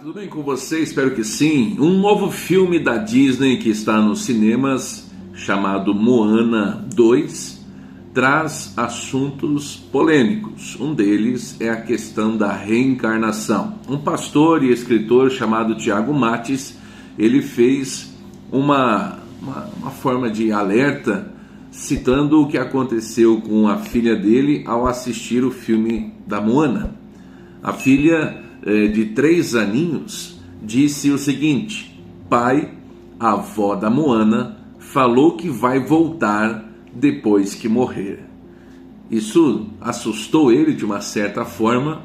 Tudo bem com você? Espero que sim. Um novo filme da Disney que está nos cinemas, chamado Moana 2, traz assuntos polêmicos. Um deles é a questão da reencarnação. Um pastor e escritor chamado Tiago Mates, ele fez uma forma de alerta, citando o que aconteceu com a filha dele ao assistir o filme da Moana. A filha de 3 aninhos disse o seguinte: pai, a avó da Moana falou que vai voltar depois que morrer. Isso assustou ele de uma certa forma,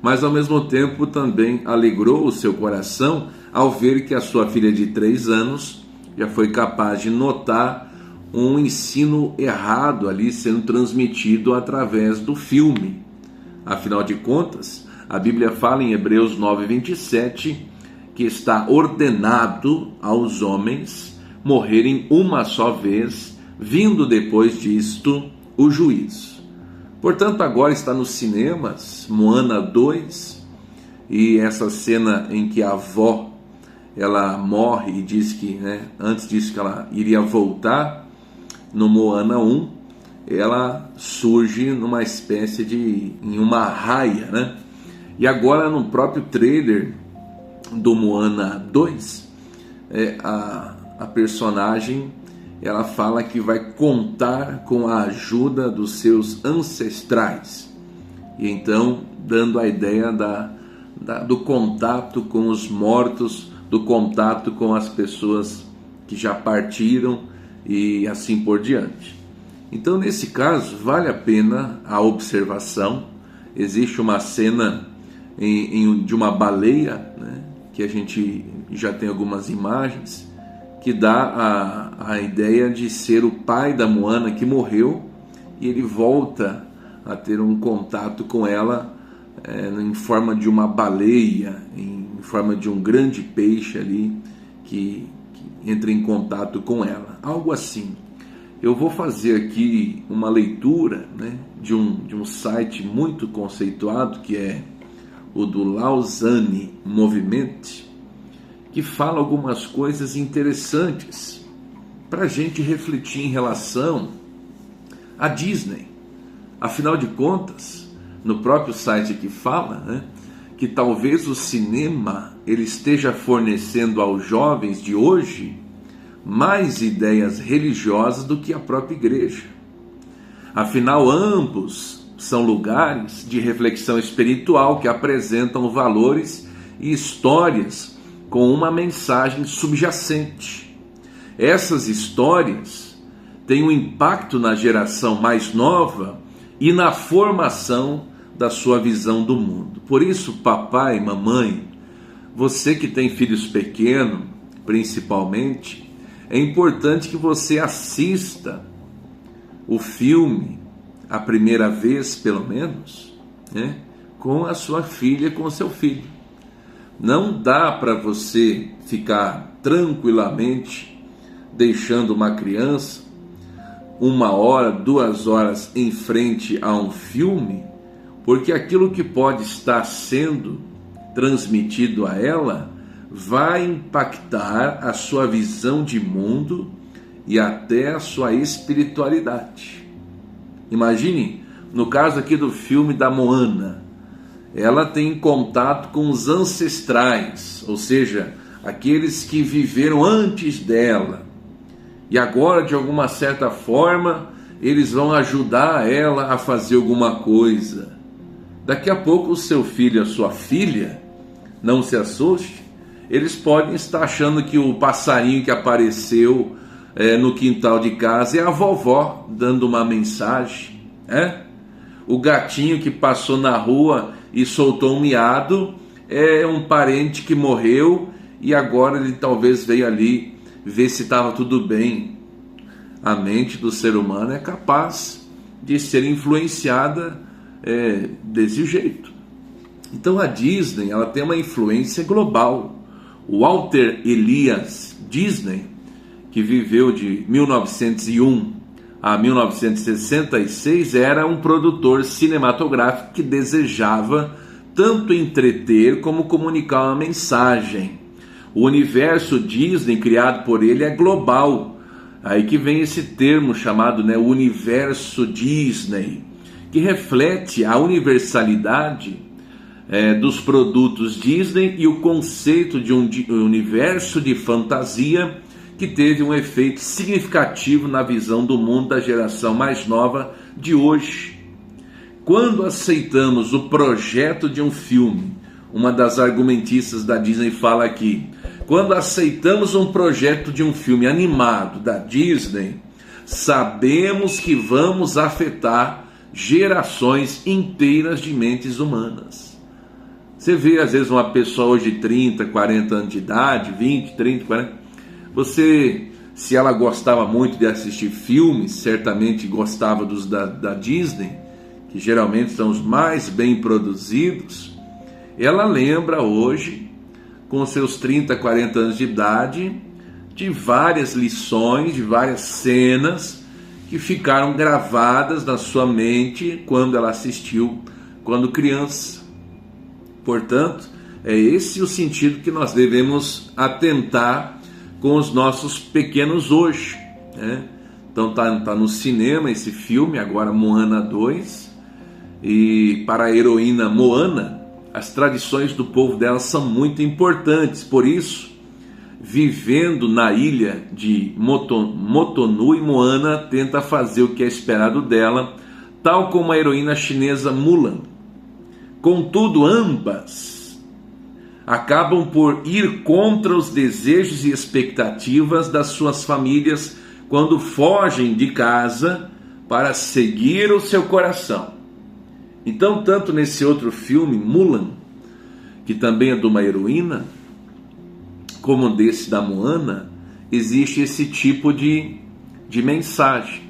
mas ao mesmo tempo também alegrou o seu coração ao ver que a sua filha de 3 anos já foi capaz de notar um ensino errado ali sendo transmitido através do filme. Afinal de contas, a Bíblia fala em Hebreus 9:27 que está ordenado aos homens morrerem uma só vez, vindo depois disto o juízo. Portanto, agora está nos cinemas Moana 2, e essa cena em que a avó ela morre e diz que, antes disso que ela iria voltar, no Moana 1, ela surge numa espécie em uma raia, E agora no próprio trailer do Moana 2, a personagem ela fala que vai contar com a ajuda dos seus ancestrais. E então dando a ideia do contato com os mortos, do contato com as pessoas que já partiram e assim por diante. Então nesse caso vale a pena a observação. Existe uma cena de uma baleia, que a gente já tem algumas imagens, que dá a ideia de ser o pai da Moana que morreu, e ele volta a ter um contato com ela em forma de uma baleia, em forma de um grande peixe ali que entra em contato com ela, algo assim. Eu vou fazer aqui uma leitura de um site muito conceituado, que é o do Lausanne Movement, que fala algumas coisas interessantes para a gente refletir em relação à Disney. Afinal de contas, no próprio site aqui fala que talvez o cinema ele esteja fornecendo aos jovens de hoje mais ideias religiosas do que a própria igreja. Afinal, ambos são lugares de reflexão espiritual que apresentam valores e histórias com uma mensagem subjacente. Essas histórias têm um impacto na geração mais nova e na formação da sua visão do mundo. Por isso, papai, mamãe, você que tem filhos pequenos, principalmente, é importante que você assista o filme a primeira vez, pelo menos, com a sua filha, com o seu filho. Não dá para você ficar tranquilamente deixando uma criança 1 hora, 2 horas em frente a um filme, porque aquilo que pode estar sendo transmitido a ela vai impactar a sua visão de mundo e até a sua espiritualidade. Imagine, no caso aqui do filme da Moana, ela tem contato com os ancestrais, ou seja, aqueles que viveram antes dela, e agora de alguma certa forma eles vão ajudar ela a fazer alguma coisa. Daqui a pouco o seu filho, a sua filha, não se assuste, eles podem estar achando que o passarinho que apareceu no quintal de casa é a vovó dando uma mensagem, O gatinho que passou na rua e soltou um miado é um parente que morreu e agora ele talvez veio ali ver se estava tudo bem. A mente do ser humano é capaz de ser influenciada desse jeito. Então a Disney ela tem uma influência global. O Walter Elias Disney, que viveu de 1901 a 1966, era um produtor cinematográfico que desejava tanto entreter como comunicar uma mensagem. O universo Disney criado por ele é global. Aí que vem esse termo chamado, né, universo Disney, que reflete a universalidade dos produtos Disney e o conceito de um universo de fantasia que teve um efeito significativo na visão do mundo da geração mais nova de hoje. Quando aceitamos o projeto de um filme, uma das argumentistas da Disney fala aqui, quando aceitamos um projeto de um filme animado da Disney, sabemos que vamos afetar gerações inteiras de mentes humanas. Você vê às vezes uma pessoa hoje de 30, 40 anos de idade, 20, 30, 40, se ela gostava muito de assistir filmes, certamente gostava dos da Disney, que geralmente são os mais bem produzidos, ela lembra hoje, com seus 30, 40 anos de idade, de várias lições, de várias cenas que ficaram gravadas na sua mente quando ela assistiu, quando criança. Portanto, é esse o sentido que nós devemos atentar com os nossos pequenos hoje, né? Então tá no cinema esse filme, agora Moana 2, e para a heroína Moana, as tradições do povo dela são muito importantes. Por isso, vivendo na ilha de Motonui, Moana tenta fazer o que é esperado dela, tal como a heroína chinesa Mulan. Contudo, ambas acabam por ir contra os desejos e expectativas das suas famílias quando fogem de casa para seguir o seu coração. Então, tanto nesse outro filme, Mulan, que também é de uma heroína, como desse da Moana, existe esse tipo de mensagem.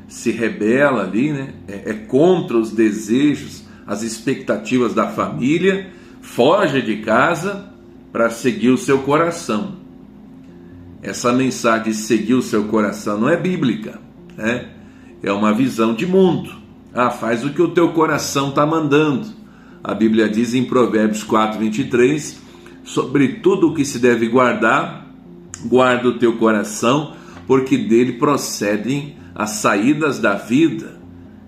Se rebela ali, né? É contra os desejos, as expectativas da família, foge de casa para seguir o seu coração. Essa mensagem de seguir o seu coração não é bíblica, né? É uma visão de mundo. Faz o que o teu coração está mandando. A Bíblia diz em Provérbios 4:23, sobre tudo o que se deve guardar, guarda o teu coração, porque dele procedem as saídas da vida.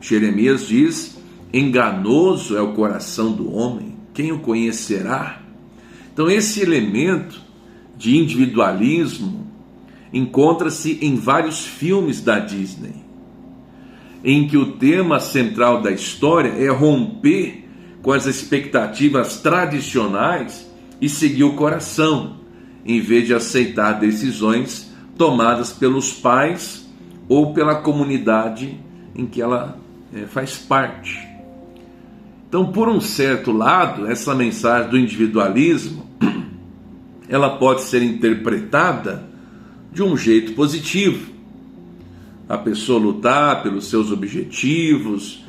Jeremias diz, enganoso é o coração do homem, quem o conhecerá? Então esse elemento de individualismo encontra-se em vários filmes da Disney, em que o tema central da história é romper com as expectativas tradicionais e seguir o coração, em vez de aceitar decisões tomadas pelos pais ou pela comunidade em que ela faz parte. Então, por um certo lado, essa mensagem do individualismo, ela pode ser interpretada de um jeito positivo. A pessoa lutar pelos seus objetivos,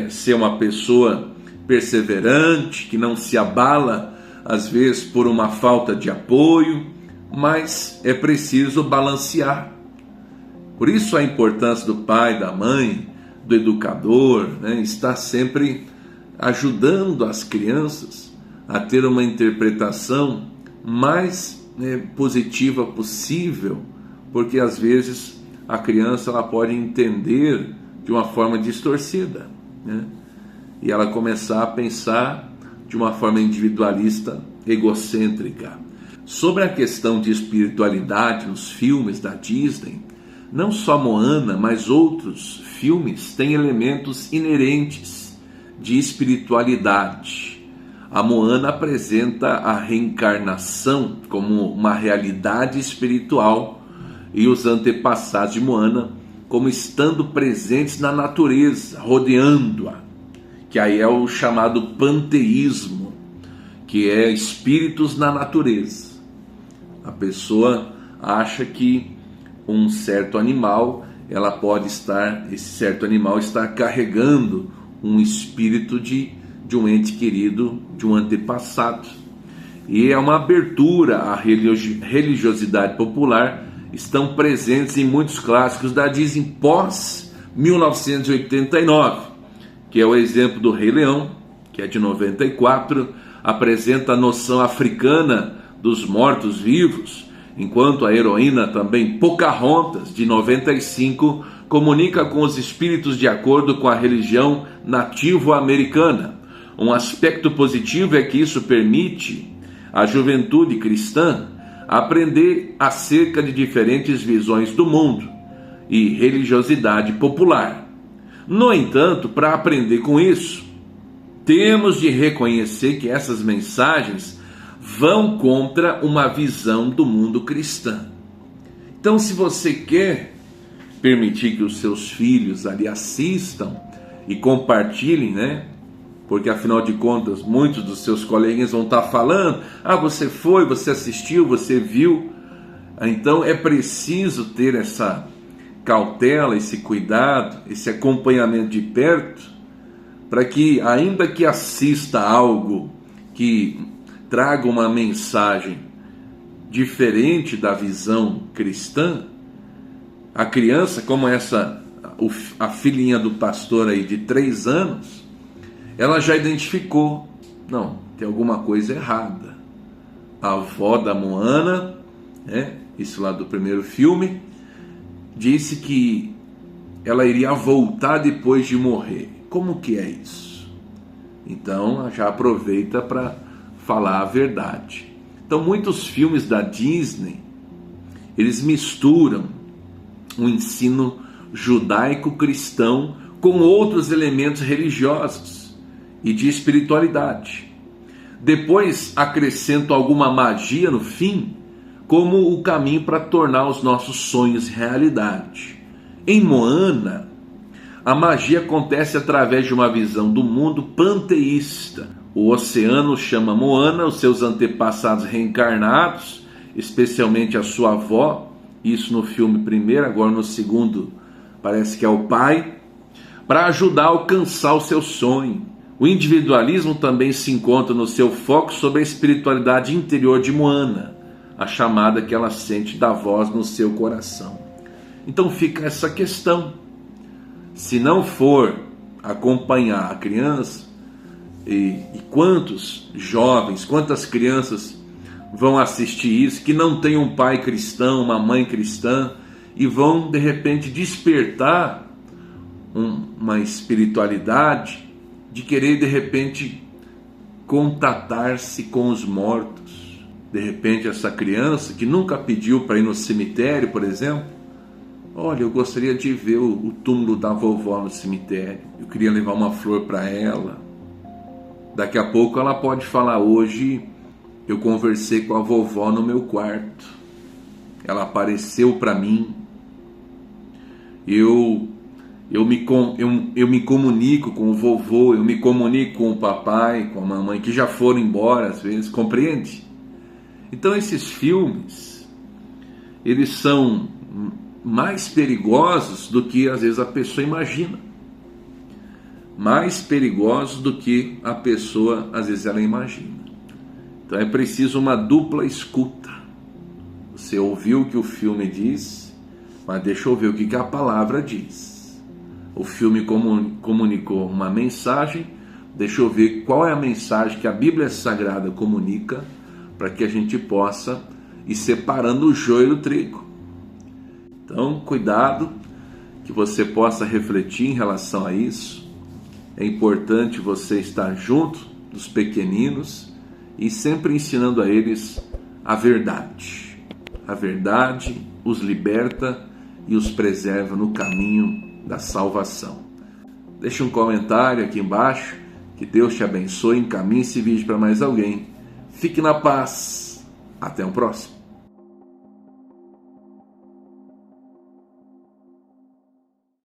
ser uma pessoa perseverante, que não se abala, às vezes, por uma falta de apoio, mas é preciso balancear. Por isso a importância do pai, da mãe, do educador, né, estar sempre ajudando as crianças a ter uma interpretação mais positiva possível, porque às vezes a criança ela pode entender de uma forma distorcida, né? E ela começar a pensar de uma forma individualista, egocêntrica. Sobre a questão de espiritualidade nos filmes da Disney, não só Moana, mas outros filmes têm elementos inerentes de espiritualidade. A Moana apresenta a reencarnação como uma realidade espiritual e os antepassados de Moana como estando presentes na natureza, rodeando-a, que aí é o chamado panteísmo, que é espíritos na natureza. A pessoa acha que um certo animal, esse certo animal está carregando um espírito de um ente querido, de um antepassado. E é uma abertura à religiosidade popular, estão presentes em muitos clássicos da Disney pós 1989, que é o exemplo do Rei Leão, que é de 94, apresenta a noção africana dos mortos-vivos, enquanto a heroína também Pocahontas, de 95, comunica com os espíritos de acordo com a religião nativo-americana. Um aspecto positivo é que isso permite à juventude cristã aprender acerca de diferentes visões do mundo e religiosidade popular. No entanto, para aprender com isso, temos de reconhecer que essas mensagens vão contra uma visão do mundo cristã. Então, se você quer permitir que os seus filhos ali assistam e compartilhem, porque afinal de contas muitos dos seus coleguinhas vão estar falando, você foi, você assistiu, você viu. Então é preciso ter essa cautela, esse cuidado, esse acompanhamento de perto, para que, ainda que assista algo que traga uma mensagem diferente da visão cristã, a criança, como a filhinha do pastor aí de 3 anos, ela já identificou, não, tem alguma coisa errada. A avó da Moana, isso lá do primeiro filme, disse que ela iria voltar depois de morrer. Como que é isso? Então, já aproveita para falar a verdade. Então, muitos filmes da Disney, eles misturam o ensino judaico-cristão com outros elementos religiosos e de espiritualidade. Depois acrescentam alguma magia no fim, como o caminho para tornar os nossos sonhos realidade. Em Moana, a magia acontece através de uma visão do mundo panteísta. O oceano chama Moana os seus antepassados reencarnados, especialmente a sua avó, isso no filme primeiro, agora no segundo parece que é o pai, para ajudar a alcançar o seu sonho. O individualismo também se encontra no seu foco sobre a espiritualidade interior de Moana, a chamada que ela sente da voz no seu coração. Então fica essa questão. Se não for acompanhar a criança, e quantos jovens, quantas crianças vão assistir isso, que não tem um pai cristão, uma mãe cristã, e vão de repente despertar uma espiritualidade de querer de repente contatar-se com os mortos. De repente essa criança que nunca pediu para ir no cemitério, por exemplo, olha, eu gostaria de ver o túmulo da vovó no cemitério, eu queria levar uma flor para ela. Daqui a pouco ela pode falar, hoje eu conversei com a vovó no meu quarto, ela apareceu para mim, eu me comunico com o vovô, eu me comunico com o papai, com a mamãe, que já foram embora às vezes, compreende? Então esses filmes, eles são mais perigosos do que às vezes a pessoa imagina. Mais perigosos do que a pessoa às vezes ela imagina. Então é preciso uma dupla escuta. Você ouviu o que o filme diz, mas deixa eu ver o que a palavra diz. O filme comunicou uma mensagem, deixa eu ver qual é a mensagem que a Bíblia Sagrada comunica, para que a gente possa ir separando o joio do trigo. Então, cuidado, que você possa refletir em relação a isso. É importante você estar junto dos pequeninos e sempre ensinando a eles a verdade. A verdade os liberta e os preserva no caminho da salvação. Deixe um comentário aqui embaixo. Que Deus te abençoe, encaminhe esse vídeo para mais alguém. Fique na paz. Até o próximo.